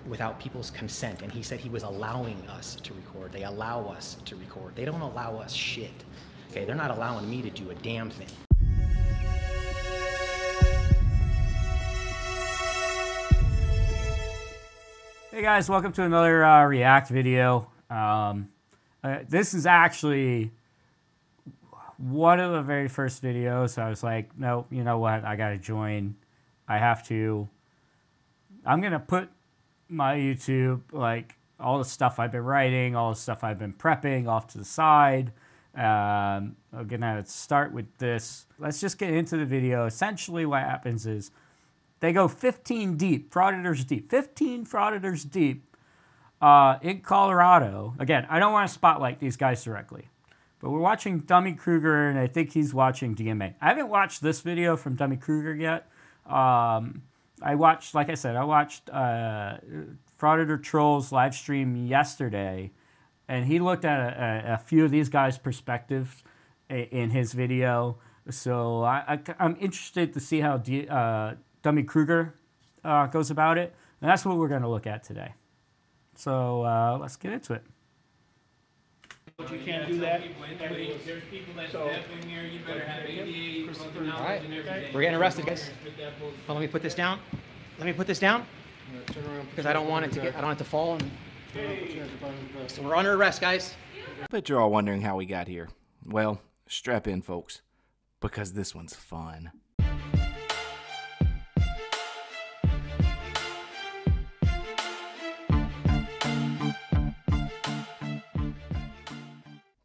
without people's consent, and he said he was allowing us to record. They allow us to record. They don't allow us shit. Okay, they're not allowing me to do a damn thing. Hey guys, welcome to another React video. This is actually one of the very first videos. I was like, no, you know what? I gotta join. I have to. I'm gonna put my YouTube, like all the stuff I've been writing, all the stuff I've been prepping off to the side. I'm gonna start with this. Let's just get into the video. Essentially what happens is they go 15 deep, Frauditors deep, 15 Frauditors deep in Colorado. Again, I don't want to spotlight these guys directly, but we're watching Dummy Kruger, and I think he's watching DMA. I haven't watched this video from Dummy Kruger yet. I watched, like I said, I watched Frauditortroll's live stream yesterday, and he looked at a few of these guys' perspectives in his video. So I'm interested to see how Dummy Kruger goes about it, and that's what we're going to look at today. So let's get into it. But you can't do that. There's people that step in here. You better have ADA. All right, we're getting arrested, guys. Well, let me put this down. Let me put this down because I don't want it to get. I don't want it to fall. And so we're under arrest, guys. I bet you're all wondering how we got here. Well, strap in, folks, because this one's fun.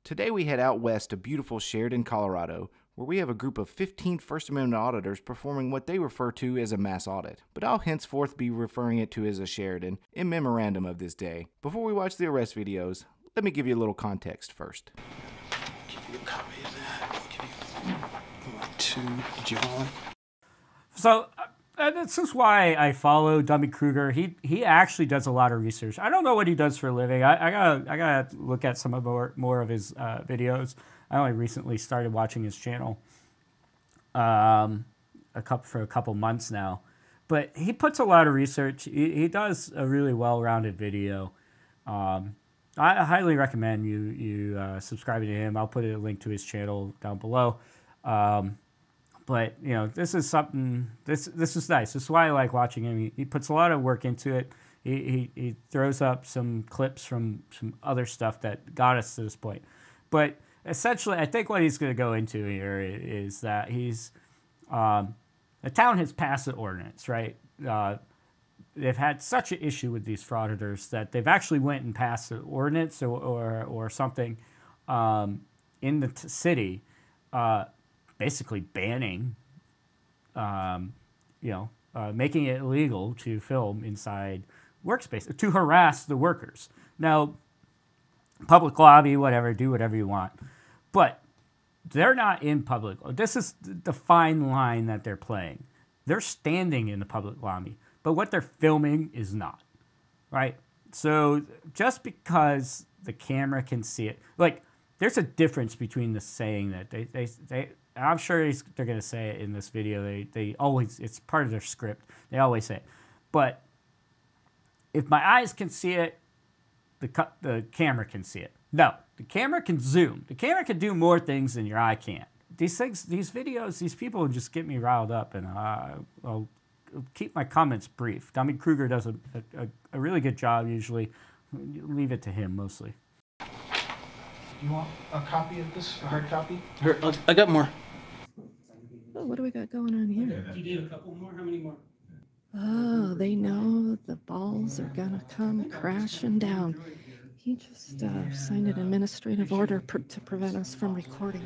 Today we head out west to beautiful Sheridan, Colorado, where we have a group of 15 First Amendment auditors performing what they refer to as a mass audit, but I'll henceforth be referring it to as a Sheridan in memorandum of this day. Before we watch the arrest videos, let me give you a little context first. Give you a copy of that. Give you 2. Did you want? So this is why I follow Dummy Kruger. He actually does a lot of research. I don't know what he does for a living. I gotta look at some of more of his videos. I only recently started watching his channel for a couple months now, but he puts a lot of research. He does a really well-rounded video. I highly recommend you subscribing to him. I'll put a link to his channel down below. But, you know, this is something, this is nice. This is why I like watching him. He puts a lot of work into it. He throws up some clips from some other stuff that got us to this point. But essentially, I think what he's going to go into here is that he's, the town has passed an ordinance, right? They've had such an issue with these frauditors that they've actually went and passed an ordinance or something in the city, basically banning, making it illegal to film inside workspace, to harass the workers. Now, public lobby, whatever, do whatever you want. But they're not in public. This is the fine line that they're playing. They're standing in the public lobby, but what they're filming is not, right? So just because the camera can see it, like, there's a difference between the saying that they I'm sure they're going to say it in this video. They always, it's part of their script. They always say it. But if my eyes can see it, the camera can see it. No, the camera can zoom. The camera can do more things than your eye can. These things, these videos, these people just get me riled up, and I'll keep my comments brief. Dummy Kruger does a really good job usually. Leave it to him mostly. You want a copy of this? A hard copy? Here, I got more. Oh, what do we got going on here? You did a couple more? How many more? Oh, they know the balls are gonna come crashing down. He just signed an administrative order to prevent us from recording.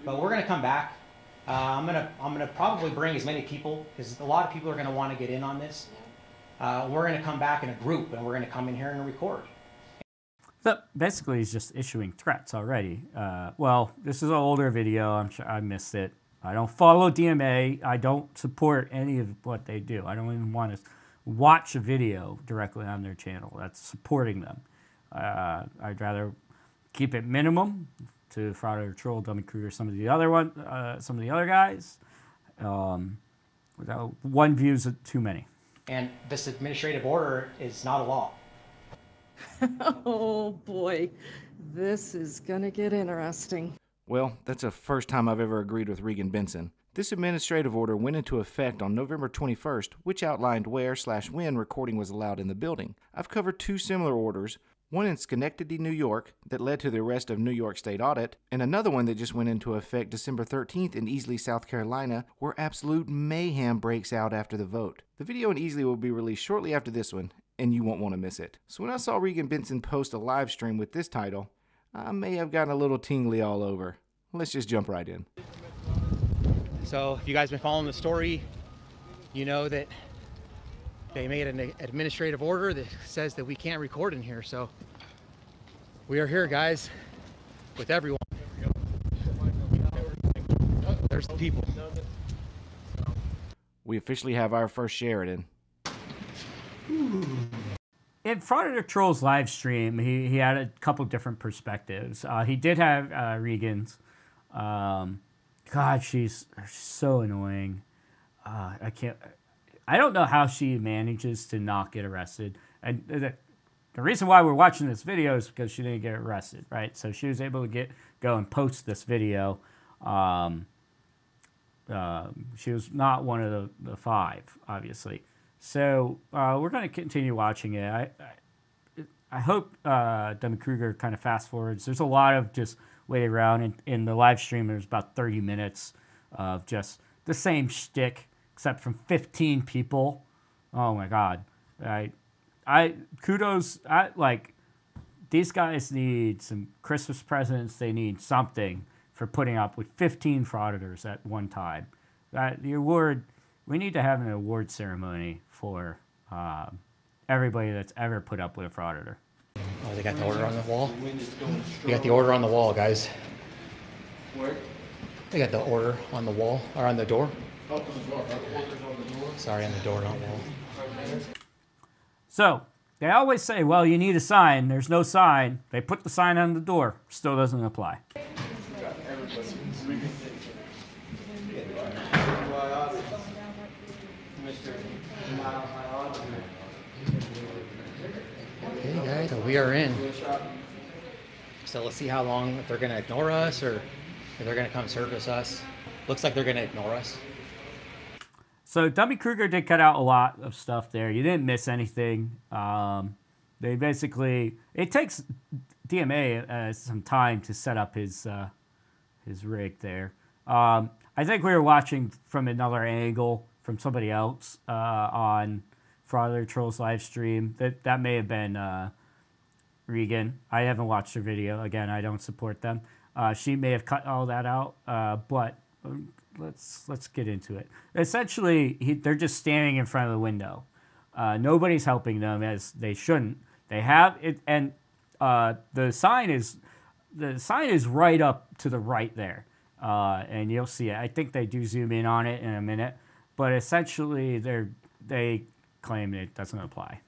But we're gonna come back. I'm gonna probably bring as many people because a lot of people are gonna want to get in on this. We're gonna come back in a group, and we're gonna come in here and record. So basically, he's just issuing threats already. Well, this is an older video. I'm sure I missed it. I don't follow DMA. I don't support any of what they do. I don't even want to watch a video directly on their channel. That's supporting them. I'd rather keep it minimum to Frauditortroll, Dummy Kruger, some of the other guys. One view is too many. And this administrative order is not a law. Oh boy, this is gonna get interesting. Well, that's the first time I've ever agreed with Regan Benson. This administrative order went into effect on November 21st, which outlined where/when recording was allowed in the building. I've covered two similar orders, one in Schenectady, New York, that led to the arrest of New York State Audit, and another one that just went into effect December 13th in Easley, South Carolina, where absolute mayhem breaks out after the vote. The video in Easley will be released shortly after this one, and you won't want to miss it. So when I saw Regan Benson post a live stream with this title, I may have gotten a little tingly all over. Let's just jump right in. So if you guys been following the story, you know that they made an administrative order that says that we can't record in here. So we are here, guys, with everyone. There's the people. We officially have our first Sheridan. In Frauditortroll's live stream, he had a couple different perspectives. He did have Regan's. God, she's so annoying. I don't know how she manages to not get arrested. And the reason why we're watching this video is because she didn't get arrested, right? So she was able to go and post this video. She was not one of the five, obviously. So we're going to continue watching it. I hope Dummy Kruger kind of fast forwards. There's a lot of just waiting around. In the live stream, there's about 30 minutes of just the same shtick, except from 15 people. Oh my God. Kudos. These guys need some Christmas presents. They need something for putting up with 15 frauditors at one time. The award, we need to have an award ceremony for everybody that's ever put up with a frauditor. Oh, they got the order on the wall? We got the order on the wall, guys. Where? They got the order on the wall, or on the door. Oh, on the door. Orders on the door. Sorry, on the door, not wall. So they always say, well, you need a sign. There's no sign. They put the sign on the door. Still doesn't apply. Okay, guys, so we are in. So let's see how long, if they're going to ignore us or if they're going to come service us. Looks like they're going to ignore us. So Dummy Kruger did cut out a lot of stuff there. You didn't miss anything. They basically, it takes DMA some time to set up his rig there. I think we were watching from another angle from somebody else on Frauditortroll's live stream. That may have been Regan. I haven't watched her video. Again, I don't support them. She may have cut all that out, but let's get into it. Essentially, they're just standing in front of the window. Nobody's helping them, as they shouldn't. They have it, and the sign is right up to the right there, and you'll see it. I think they do zoom in on it in a minute, but essentially they claim it doesn't apply.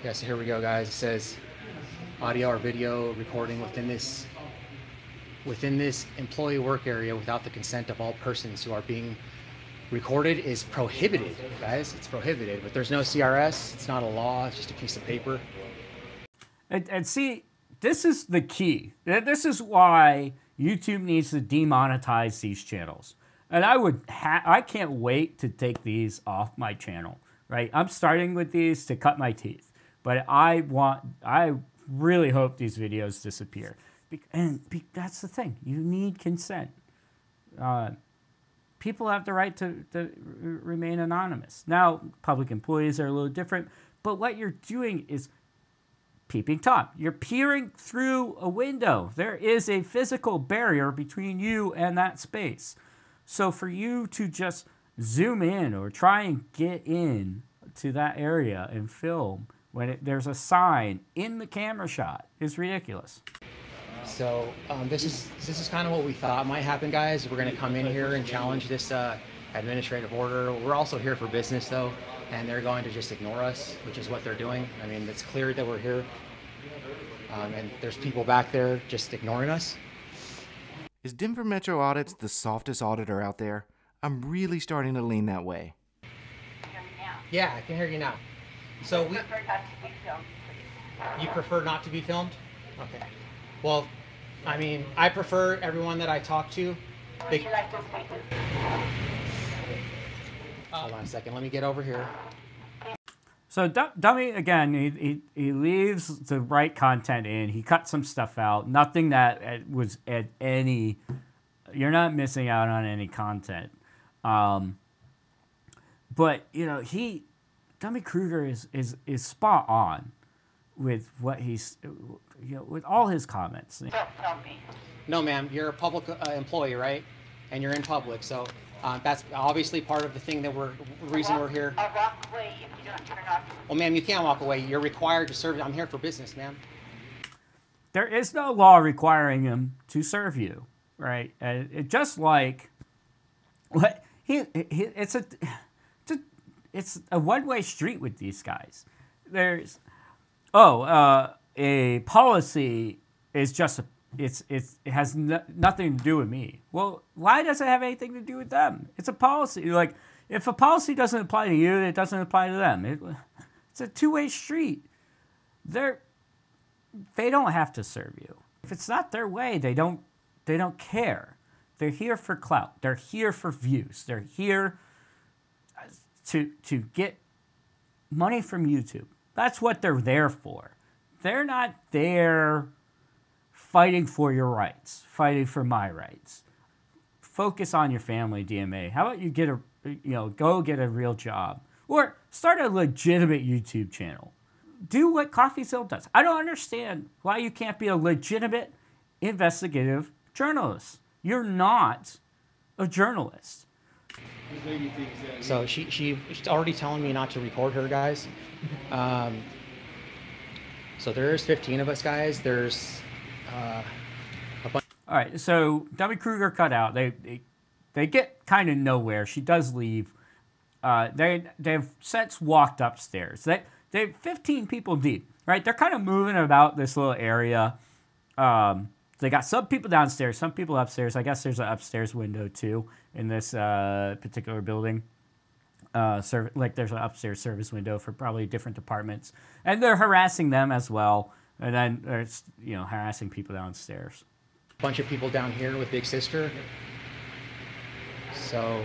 Yeah, so here we go, guys. It says audio or video recording within this employee work area without the consent of all persons who are being recorded is prohibited, guys. It's prohibited, but there's no CRS. It's not a law. It's just a piece of paper. And see, this is the key. This is why YouTube needs to demonetize these channels. And I can't wait to take these off my channel, right? I'm starting with these to cut my teeth, but I really hope these videos disappear. That's the thing. You need consent. People have the right to remain anonymous. Now, public employees are a little different, but what you're doing is peeping Tom. You're peering through a window. There is a physical barrier between you and that space. So for you to just zoom in or try and get in to that area and film when there's a sign in the camera shot is ridiculous. So this is kind of what we thought might happen, guys. We're going to come in here and challenge this administrative order. We're also here for business, though, and they're going to just ignore us, which is what they're doing. I mean, it's clear that we're here, and there's people back there just ignoring us. Is Denver Metro Audits the softest auditor out there? I'm really starting to lean that way. Yeah, I can hear you now. So we prefer not to be filmed, please. You prefer not to be filmed? Okay. Well, I mean, I prefer everyone that I talk to. Who would you like to speak to? Hold on a second. Let me get over here. So Dummy, again, he leaves the right content in. He cut some stuff out. Nothing that was at any... You're not missing out on any content. But, you know, Dummy Kruger is spot on with what he's... You know, with all his comments. Don't film me. No, ma'am. You're a public employee, right? And you're in public, so that's obviously part of the thing that reason we're here. I'll walk away if you don't turn off. Well, ma'am, you can't walk away. You're required to serve. I'm here for business, ma'am. There is no law requiring him to serve you, right? Just like what it's a one-way street with these guys. There's a policy is just it has nothing to do with me. Well, why does it have anything to do with them? It's a policy. Like, if a policy doesn't apply to you, it doesn't apply to them. It's a two-way street. They don't have to serve you. If it's not their way, they don't care. They're here for clout. They're here for views. They're here to get money from YouTube. That's what they're there for. They're not there fighting for your rights, fighting for my rights. Focus on your family, DMA. How about you go get a real job or start a legitimate YouTube channel. Do what CoffeeZilla does. I don't understand why you can't be a legitimate investigative journalist. You're not a journalist. So she's already telling me not to record her, guys. So there's 15 of us, guys. There's a bunch. All right, so Dummy Kruger cut out. They get kind of nowhere. She does leave. They've since walked upstairs. They're 15 people deep, right? They're kind of moving about this little area. They got some people downstairs, some people upstairs. I guess there's an upstairs window too in this particular building. There's an upstairs service window for probably different departments, and they're harassing them as well. And then there's harassing people downstairs. Bunch of people down here with Big Sister. So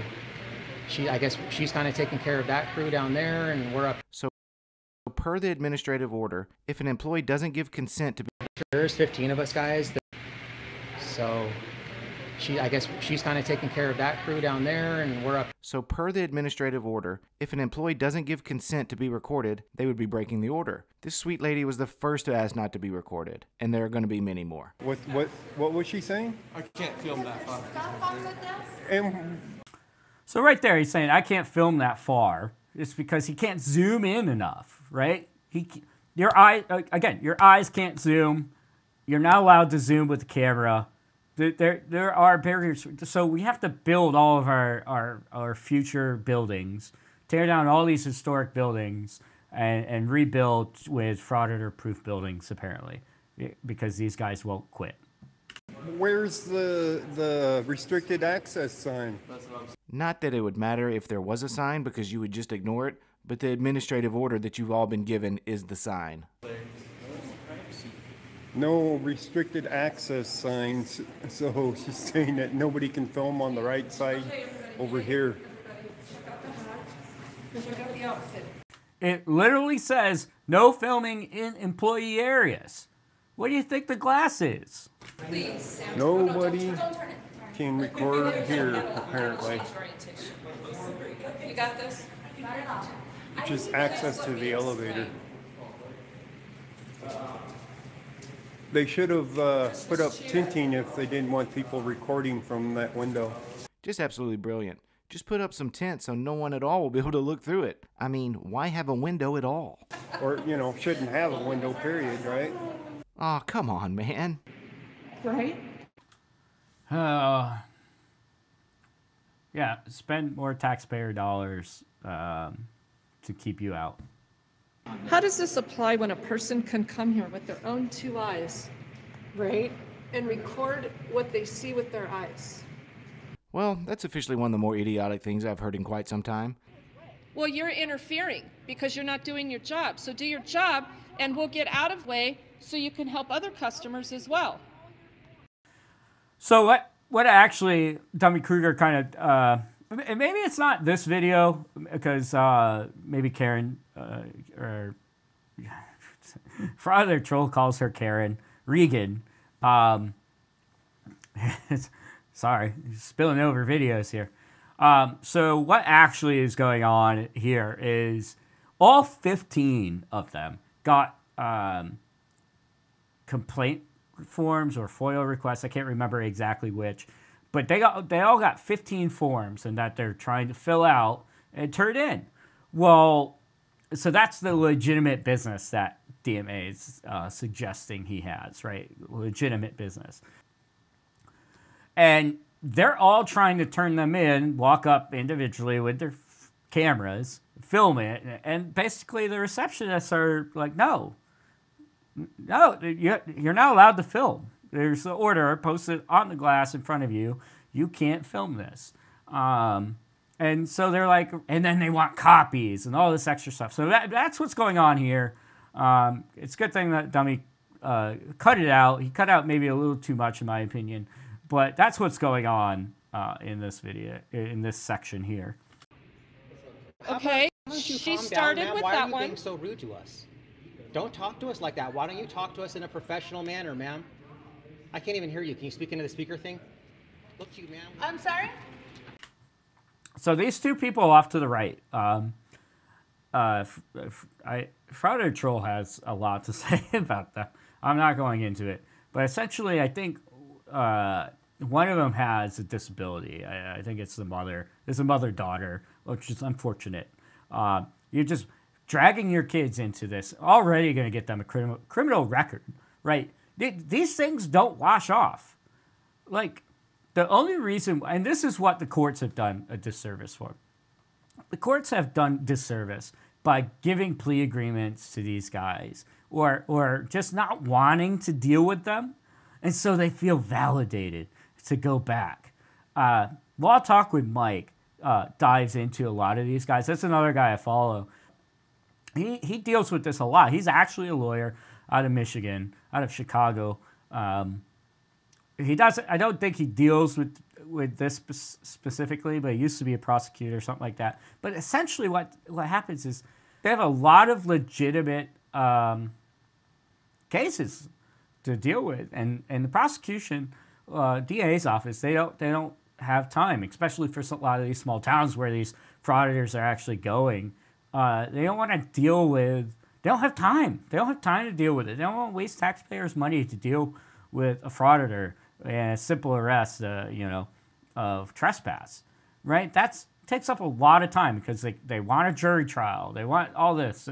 I guess she's kind of taking care of that crew down there, and we're up. So per the administrative order, if an employee doesn't give consent to be... There's 15 of us, guys. So I guess she's kind of taking care of that crew down there, and we're up. So per the administrative order, if an employee doesn't give consent to be recorded, they would be breaking the order. This sweet lady was the first to ask not to be recorded, and there are going to be many more. What was she saying? I can't film that far. And So right there, he's saying, I can't film that far. It's because he can't zoom in enough, right? Your eyes can't zoom. You're not allowed to zoom with the camera. There are barriers. So we have to build all of our future buildings, tear down all these historic buildings, and rebuild with frauditor-proof buildings, apparently, because these guys won't quit. where's the restricted access sign? Not that it would matter if there was a sign, because you would just ignore it, but the administrative order that you've all been given is the sign. No restricted access signs, so she's saying that nobody can film on the right side over here. It literally says no filming in employee areas. What do you think the glass is? Nobody can record here, apparently. You got this? Just access to the elevator. They should have put up tinting if they didn't want people recording from that window. Just absolutely brilliant. Just put up some tents so no one at all will be able to look through it. I mean, why have a window at all? Or, you know, shouldn't have a window, period, right? Aw, come on, man. Right? Yeah, spend more taxpayer dollars to keep you out. How does this apply when a person can come here with their own two eyes, right, and record what they see with their eyes? Well, that's officially one of the more idiotic things I've heard in quite some time. Well, you're interfering because you're not doing your job. So do your job and we'll get out of way so you can help other customers as well. So what actually Dummy Kruger kind of, maybe it's not this video because maybe Karen or Frauditortroll calls her Karen Regan. Sorry, spilling over videos here. So what actually is going on here is all 15 of them got complaint forms or FOIL requests. I can't remember exactly which, but they all got 15 forms and that they're trying to fill out and turn in. Well, so that's the legitimate business that DMA is suggesting he has, right? Legitimate business. And they're all trying to turn them in, walk up individually with their cameras, film it, and basically the receptionists are like, no, you're not allowed to film. There's an order posted on the glass in front of you. You can't film this. And so they're like, and then they want copies and all this extra stuff. So that's what's going on here. It's a good thing that Dummy cut it out. He cut out maybe a little too much, in my opinion. But that's what's going on in this video, in this section here. Okay, she started with that one. Why are you being so rude to us? Don't talk to us like that. Why don't you talk to us in a professional manner, ma'am? I can't even hear you. Can you speak into the speaker thing? Look to you, ma'am. I'm sorry? So these two people off to the right, Frauditortroll has a lot to say about them. I'm not going into it. But essentially, I think one of them has a disability. I think it's the mother. It's a mother-daughter, which is unfortunate. You're just dragging your kids into this, already going to get them a criminal record, right? These things don't wash off. Like, the only reason, and this is what the courts have done a disservice for. The courts have done disservice by giving plea agreements to these guys or just not wanting to deal with them. And so they feel validated to go back. Law Talk with Mike dives into a lot of these guys. That's another guy I follow. He deals with this a lot. He's actually a lawyer out of Michigan, out of Chicago. He doesn't. I don't think he deals with this specifically, but he used to be a prosecutor or something like that. But essentially, what happens is they have a lot of legitimate cases to deal with, and the prosecution, DA's office, they don't have time, especially for a lot of these small towns where these frauditors are actually going. They don't want to deal with. They don't have time. They don't have time to deal with it. They don't want to waste taxpayers' money to deal with a frauditor and a simple arrest, of trespass, right? That takes up a lot of time because they want a jury trial. They want all this.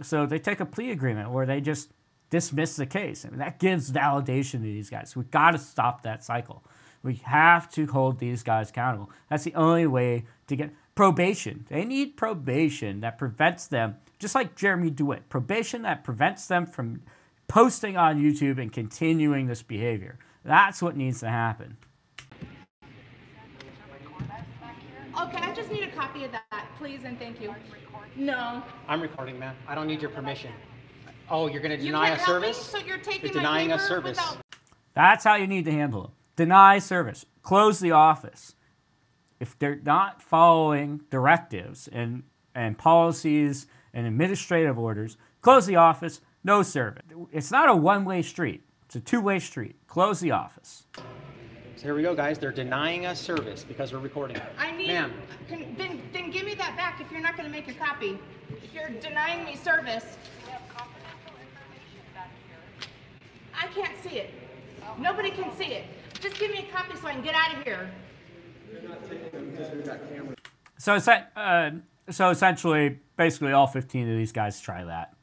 So they take a plea agreement where they just dismiss the case. And that gives validation to these guys. We've got to stop that cycle. We have to hold these guys accountable. That's the only way to get probation. They need probation that prevents them, just like Jeremy DeWitt, probation that prevents them from posting on YouTube and continuing this behavior. That's what needs to happen. Okay, I just need a copy of that, please, and thank you. No. I'm recording, ma'am. I don't need your permission. Oh, you're going to deny us service? So you're taking You're denying us service. That's how you need to handle it. Deny service. Close the office. If they're not following directives and policies and administrative orders, close the office, no service. It's not a one-way street. It's a two-way street. Close the office. So here we go, guys. They're denying us service because we're recording. I need. Ma'am. Then give me that back if you're not going to make a copy. If you're denying me service. I can't see it. Nobody can see it. Just give me a copy so I can get out of here. So essentially, basically all 15 of these guys try that.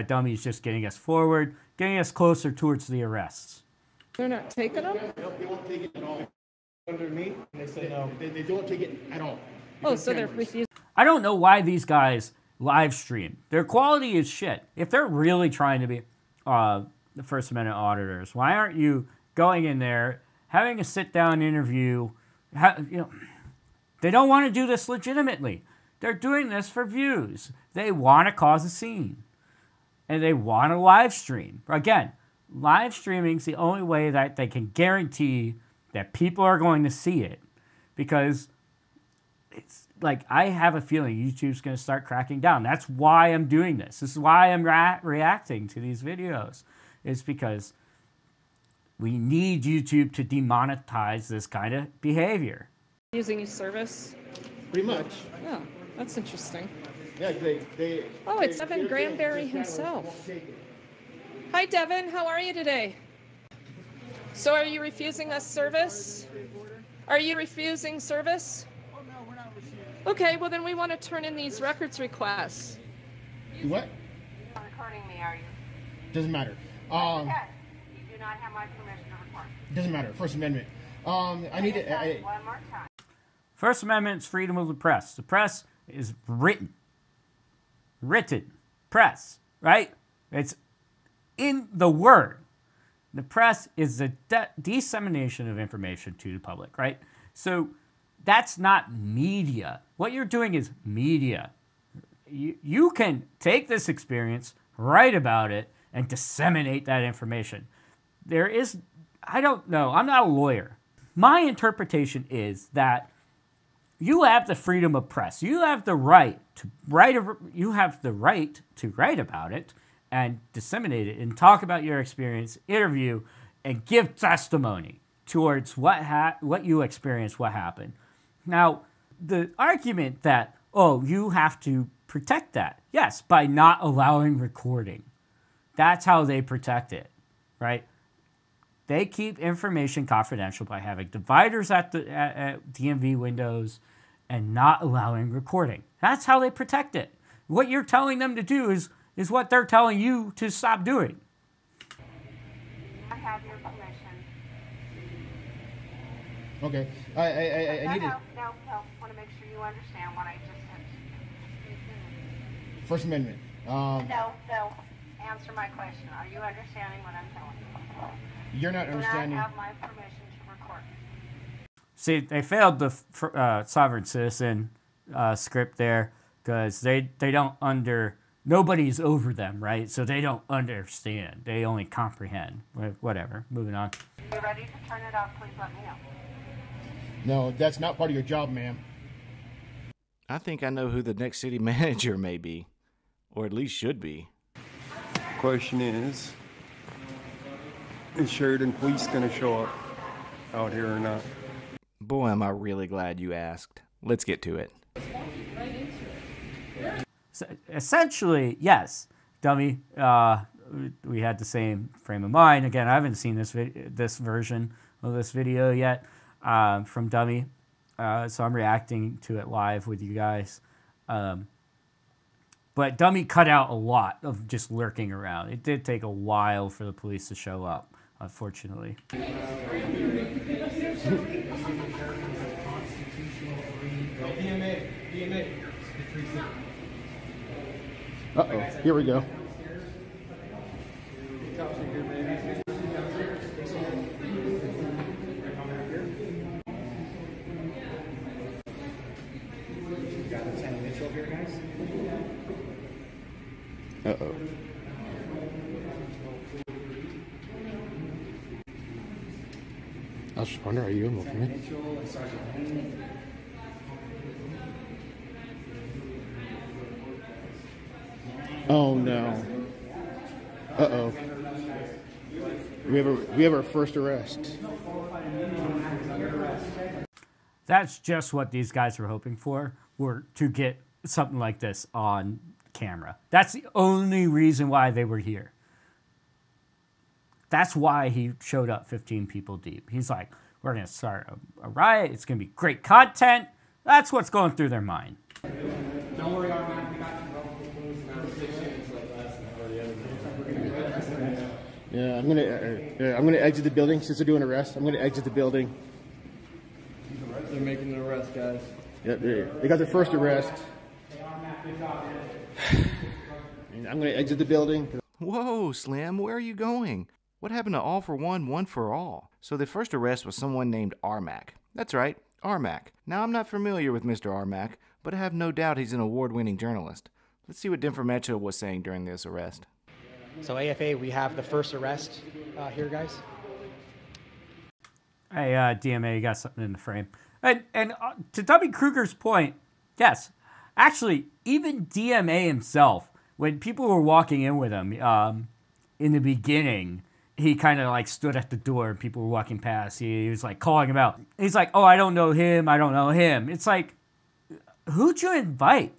Dummy's just getting us forward, getting us closer towards the arrests. They're not taking them? They won't take it at all. Underneath, and they said no. They don't take it at all. Oh, so they're refusing. I don't know why these guys live stream. Their quality is shit. If they're really trying to be the First Amendment auditors, why aren't you going in there, having a sit-down interview? They don't want to do this legitimately. They're doing this for views. They want to cause a scene. And they want to live stream. Again, live streaming is the only way that they can guarantee that people are going to see it. Because it's like, I have a feeling YouTube's going to start cracking down. That's why I'm doing this. This is why I'm reacting to these videos. It's because we need YouTube to demonetize this kind of behavior. Using your service? Pretty much. Yeah, that's interesting. Yeah, Oh, it's Devin Granberry himself. Hi, Devin. How are you today? So are you refusing us service? Are you refusing service? Oh, no, we're not refusing. Okay, well, then we want to turn in these records requests. What? You're recording me, are you? Doesn't matter. Okay. You do not have my permission to record. Doesn't matter. First Amendment. I need to. One more time. First Amendment is freedom of the press. The press is written press, right? It's in the word. The press is the dissemination of information to the public, right? So that's not media. What you're doing is media. You can take this experience, write about it, and disseminate that information. I don't know, I'm not a lawyer. My interpretation is that you have the freedom of press. You have the right to write about it and disseminate it and talk about your experience, interview, and give testimony towards what you experienced, what happened. Now, the argument that, oh, you have to protect that. Yes, by not allowing recording. That's how they protect it, right? They keep information confidential by having dividers at DMV windows and not allowing recording. That's how they protect it. What you're telling them to do is what they're telling you to stop doing. I have your permission. Okay. I need to. No. Want to make sure you understand what I just said. First Amendment. No. Answer my question. Are you understanding what I'm telling you? You're not understanding. Do not have my permission to record. See, they failed the sovereign citizen script there because they don't nobody's over them, right? So they don't understand. They only comprehend. Whatever. Moving on. If you're ready to turn it off, please let me know. No, that's not part of your job, ma'am. I think I know who the next city manager may be, or at least should be. Question is Sheridan Police going to show up out here or not? Boy, am I really glad you asked. Let's get to it. So essentially, yes, Dummy, we had the same frame of mind. Again, I haven't seen this version of this video yet from Dummy, so I'm reacting to it live with you guys. But Dummy cut out a lot of just lurking around. It did take a while for the police to show up, unfortunately. Uh-oh, here we go. Uh-oh. I was just wondering, are you looking at me? Oh no. Uh-oh. We have our first arrest. That's just what these guys were hoping for, were to get something like this on camera. That's the only reason why they were here. That's why he showed up 15 people deep. He's like, we're going to start a riot. It's going to be great content. That's what's going through their mind. Don't worry, our man. We got you, bro. Yeah, I'm gonna exit the building since they're doing an arrest. I'm gonna exit the building. They're making an arrest, guys. Yep, they got their first arrest. And I'm gonna exit the building. Whoa, Slim, where are you going? What happened to all for one, one for all? So the first arrest was someone named Armac. That's right, Armac. Now, I'm not familiar with Mr. Armac, but I have no doubt he's an award-winning journalist. Let's see what Denformetro was saying during this arrest. So AFA, we have the first arrest here, guys. Hey, DMA, you got something in the frame. And to Dummy Kruger's point, yes, actually, even DMA himself, when people were walking in with him in the beginning, he kind of like stood at the door and people were walking past. He was like calling him out. He's like, oh, I don't know him. I don't know him. It's like, who'd you invite?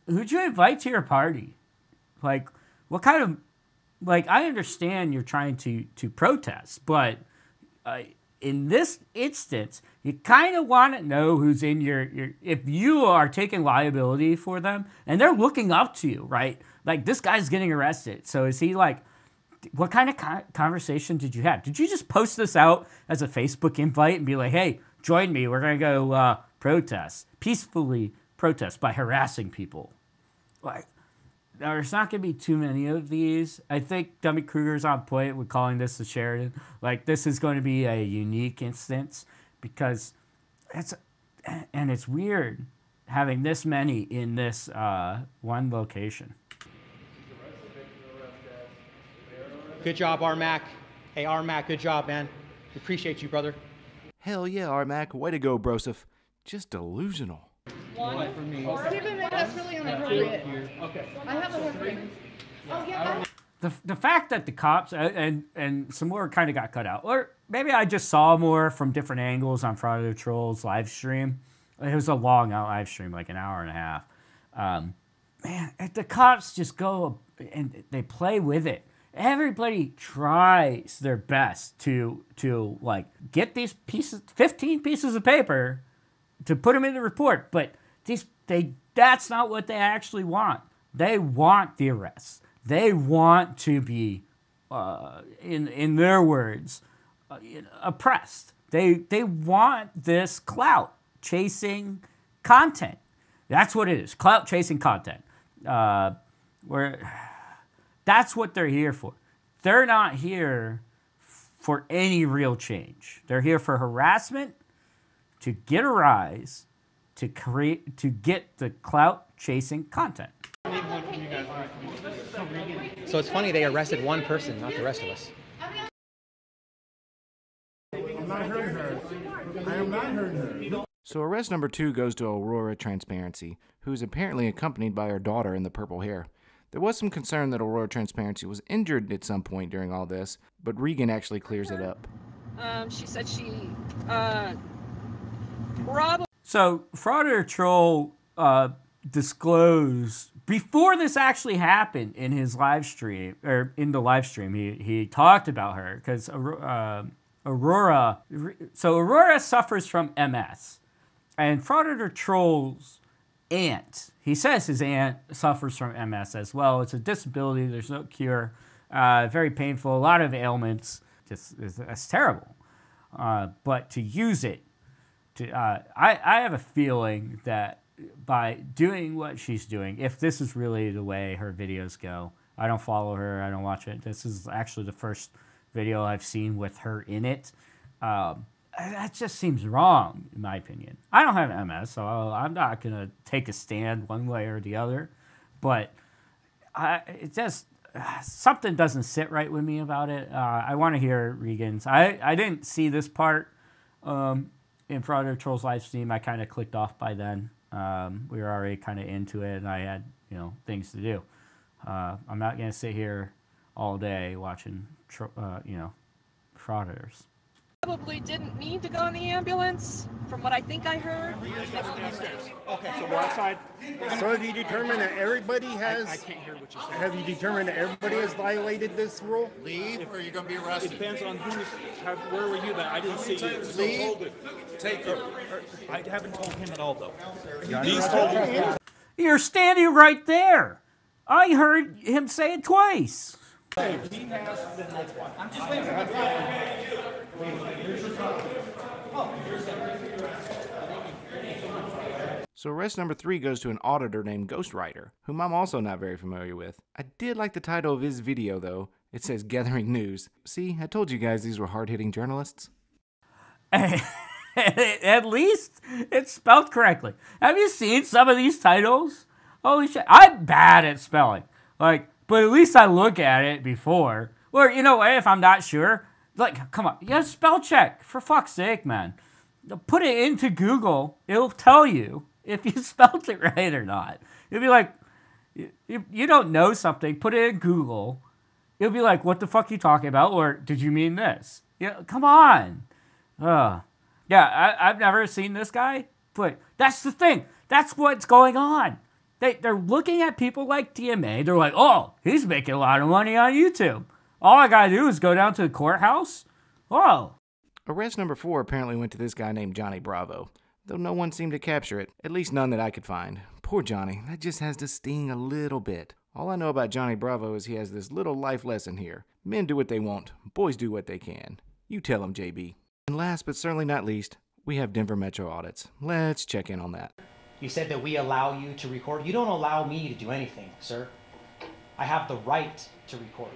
Who'd you invite to your party? Like, what kind of, like, I understand you're trying to protest, but in this instance, you kind of want to know who's in your, if you are taking liability for them and they're looking up to you, right? Like, this guy's getting arrested. So is he like, what kind of conversation did you have? Did you just post this out as a Facebook invite and be like, hey, join me. We're going to go protest, peacefully protest by harassing people? Like, there's not going to be too many of these. I think Dummy Kruger's on point with calling this a Sheridan. Like, this is going to be a unique instance because it's weird having this many in this one location. Good job, Armac. Hey, Armac, good job, man. We appreciate you, brother. Hell yeah, Armac. Way to go, Broseph. Just delusional. One for me. Stephen, that's really inappropriate. Okay. I have a thing. Oh, yeah. The fact that the cops and some more kind of got cut out, or maybe I just saw more from different angles on Frauditortroll's live stream. It was a long live stream, like an hour and a half. Man, the cops just go and they play with it. Everybody tries their best to like get these 15 pieces of paper to put them in the report, but that's not what they actually want. They want the arrests. They want to be, in their words, oppressed. They want this clout chasing content. That's what it is. Clout chasing content. That's what they're here for. They're not here for any real change. They're here for harassment, to get a rise, to get the clout chasing content. So it's funny they arrested one person, not the rest of us. I'm not hurting her. I am not hurting her. So arrest number 2 goes to Aurora Transparency, who's apparently accompanied by her daughter in the purple hair. There was some concern that Aurora Transparency was injured at some point during all this, but Regan actually clears it up. She said she probably. So Frauditortroll disclosed before this actually happened in his live stream, or in the live stream, he talked about her because Aurora suffers from MS, and Frauditortroll's aunt, he says his aunt suffers from MS as well. It's a disability. There's no cure. Very painful. A lot of ailments. It's terrible. But to use it, I have a feeling that by doing what she's doing, if this is really the way her videos go, I don't follow her. I don't watch it. This is actually the first video I've seen with her in it. That just seems wrong, in my opinion. I don't have MS, so I'm not going to take a stand one way or the other. But it just, something doesn't sit right with me about it. I want to hear Regan's. I didn't see this part in Frauditortroll's live stream. I kind of clicked off by then. We were already kind of into it, and I had things to do. I'm not going to sit here all day watching Frauditors. Probably didn't need to go in the ambulance, from what I think I heard. Okay, so we're outside. So have you determined that everybody has... I can't hear what you're saying. Have you determined that everybody has violated this rule? Leave, or you're going to be arrested. It depends on where were you that I didn't see you. Leave. Take it. I haven't told him at all, though. He's told him. You're standing right there. I heard him say it twice. I'm just waiting for So arrest number 3 goes to an auditor named Ghostwriter, whom I'm also not very familiar with. I did like the title of his video though. It says Gathering News. See, I told you guys these were hard-hitting journalists. At least it's spelled correctly. Have you seen some of these titles? Holy shit. I'm bad at spelling. Like, but at least I look at it before. Or, you know, if I'm not sure, like, come on, you gotta spell check. For fuck's sake, man. Put it into Google. It'll tell you if you spelled it right or not. It'll be like, you don't know something, put it in Google. It'll be like, what the fuck are you talking about? Or, did you mean this? Yeah, come on. Yeah, I've never seen this guy, but that's the thing. That's what's going on. They're looking at people like DMA. They're like, oh, he's making a lot of money on YouTube. All I gotta do is go down to the courthouse. Oh. Arrest number 4 apparently went to this guy named Johnny Bravo, though no one seemed to capture it, at least none that I could find. Poor Johnny, that just has to sting a little bit. All I know about Johnny Bravo is he has this little life lesson here. Men do what they want, boys do what they can. You tell him, JB. And last but certainly not least, we have Denver Metro audits. Let's check in on that. You said that we allow you to record. You don't allow me to do anything, sir. I have the right to record.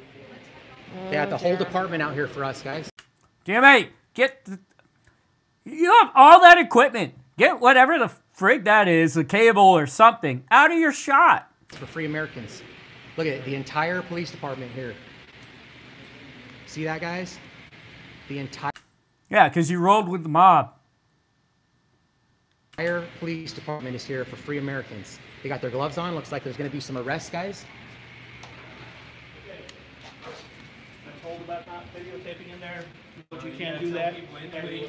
They have the whole department out here for us, guys. DMA, you have all that equipment. Get whatever the frig that is, the cable or something, out of your shot. It's for free Americans. Look at it, the entire police department here. See that, guys? The entire... Yeah, because you rolled with the mob. The entire police department is here for free Americans. They got their gloves on. Looks like there's going to be some arrests, guys. I'm told about not videotaping in there, but you can't do that.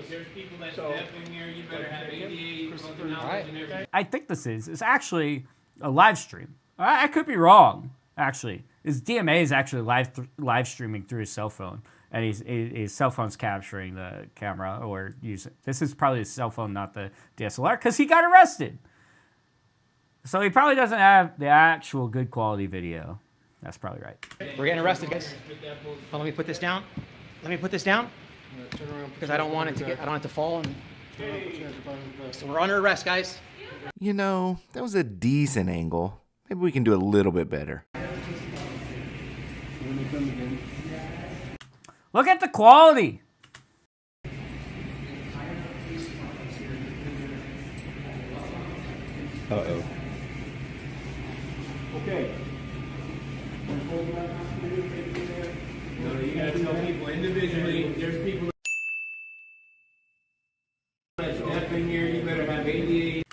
There's people that step in here. You better have ADA knowledge and everything. I think this is actually a live stream. I could be wrong, actually. His DMA is actually live streaming through his cell phone. And his cell phone's capturing the camera or using. This is probably his cell phone, not the DSLR, because he got arrested. So he probably doesn't have the actual good quality video. That's probably right. We're getting arrested, guys. Oh, let me put this down. Let me put this down because I don't want it to get. I don't want it to fall. And... So we're under arrest, guys. You know, that was a decent angle. Maybe we can do a little bit better. Look at the quality. Uh-oh. Okay. No, you gotta tell people individually. There's people that step in here. You better have ADA.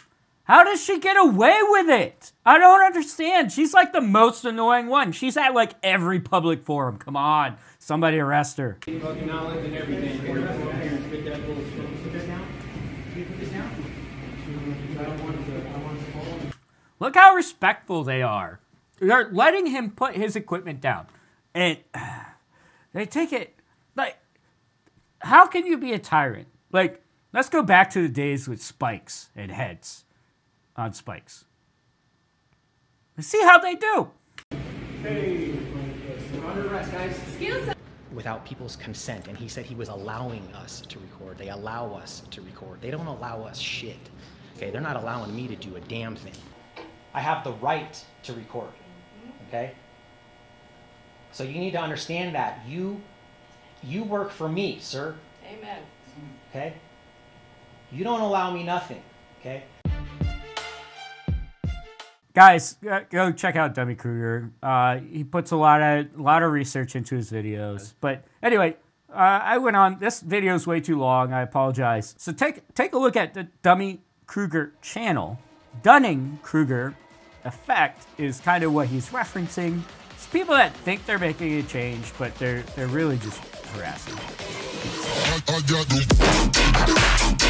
How does she get away with it? I don't understand. She's like the most annoying one. She's at like every public forum. Come on, somebody arrest her. Knowledge and everything. Look how respectful they are. They're letting him put his equipment down. And they take it, like, how can you be a tyrant? Like, let's go back to the days with spikes and heads on spikes. See how they do. Hey, we're under arrest, guys. Excuse me. Without people's consent, and he said he was allowing us to record. They allow us to record. They don't allow us shit. Okay, they're not allowing me to do a damn thing. I have the right to record. Okay? So you need to understand that. You work for me, sir. Amen. Okay? You don't allow me nothing. Okay? Guys, go check out Dummy Kruger. He puts a lot of research into his videos. But anyway, I went on. This video is way too long. I apologize. So take a look at the Dummy Kruger channel. Dunning Kruger effect is kind of what he's referencing. It's people that think they're making a change, but they're really just harassing.